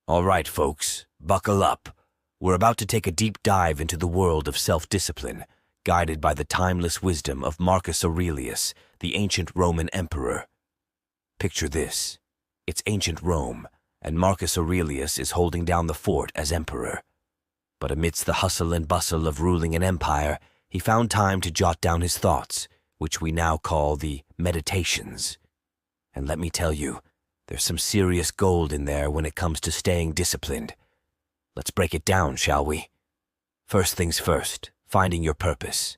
All right, folks, buckle up. We're about to take a deep dive into the world of self-discipline, guided by the timeless wisdom of Marcus Aurelius, the ancient Roman emperor. Picture this. It's ancient Rome, and Marcus Aurelius is holding down the fort as emperor. But amidst the hustle and bustle of ruling an empire, he found time to jot down his thoughts, which we now call the Meditations. And let me tell you, there's some serious gold in there when it comes to staying disciplined. Let's break it down, shall we? First things first, finding your purpose.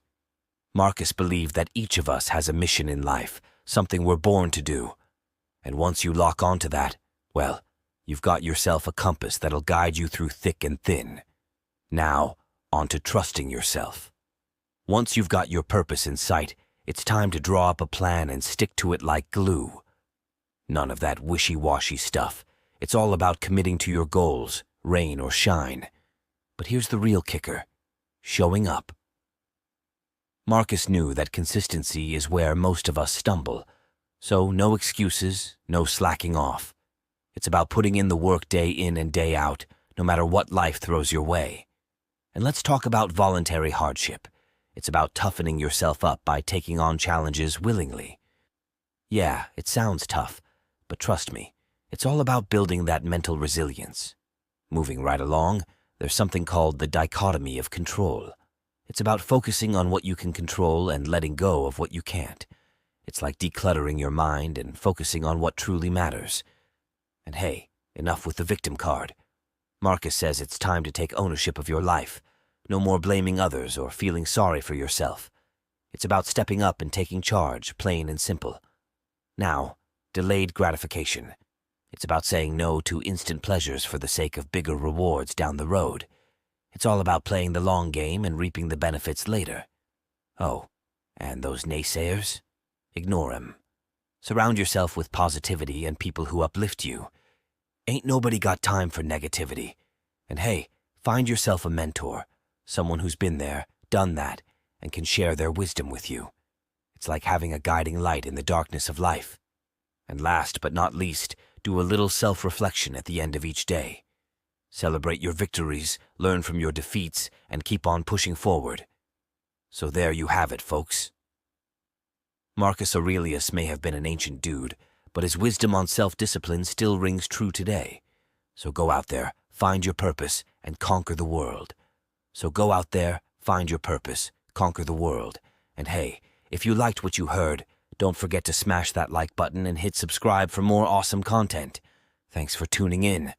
Marcus believed that each of us has a mission in life, something we're born to do. And once you lock onto that, well, you've got yourself a compass that'll guide you through thick and thin. Now, on to trusting yourself. Once you've got your purpose in sight, it's time to draw up a plan and stick to it like glue. None of that wishy-washy stuff. It's all about committing to your goals, rain or shine. But here's the real kicker: showing up. Marcus knew that consistency is where most of us stumble, so no excuses, no slacking off. It's about putting in the work day in and day out, no matter what life throws your way. And let's talk about voluntary hardship. It's about toughening yourself up by taking on challenges willingly. Yeah, it sounds tough, but trust me, it's all about building that mental resilience. Moving right along, there's something called the dichotomy of control. It's about focusing on what you can control and letting go of what you can't. It's like decluttering your mind and focusing on what truly matters. And hey, enough with the victim card. Marcus says it's time to take ownership of your life. No more blaming others or feeling sorry for yourself. It's about stepping up and taking charge, plain and simple. Now, delayed gratification. It's about saying no to instant pleasures for the sake of bigger rewards down the road. It's all about playing the long game and reaping the benefits later. Oh, and those naysayers? Ignore 'em. Surround yourself with positivity and people who uplift you. Ain't nobody got time for negativity. And hey, find yourself a mentor, someone who's been there, done that, and can share their wisdom with you. It's like having a guiding light in the darkness of life. And last but not least, do a little self-reflection at the end of each day. Celebrate your victories, learn from your defeats, and keep on pushing forward. So there you have it, folks. Marcus Aurelius may have been an ancient dude, but his wisdom on self-discipline still rings true today. So go out there, find your purpose, and conquer the world. So go out there, find your purpose, conquer the world. And hey, if you liked what you heard, don't forget to smash that like button and hit subscribe for more awesome content. Thanks for tuning in.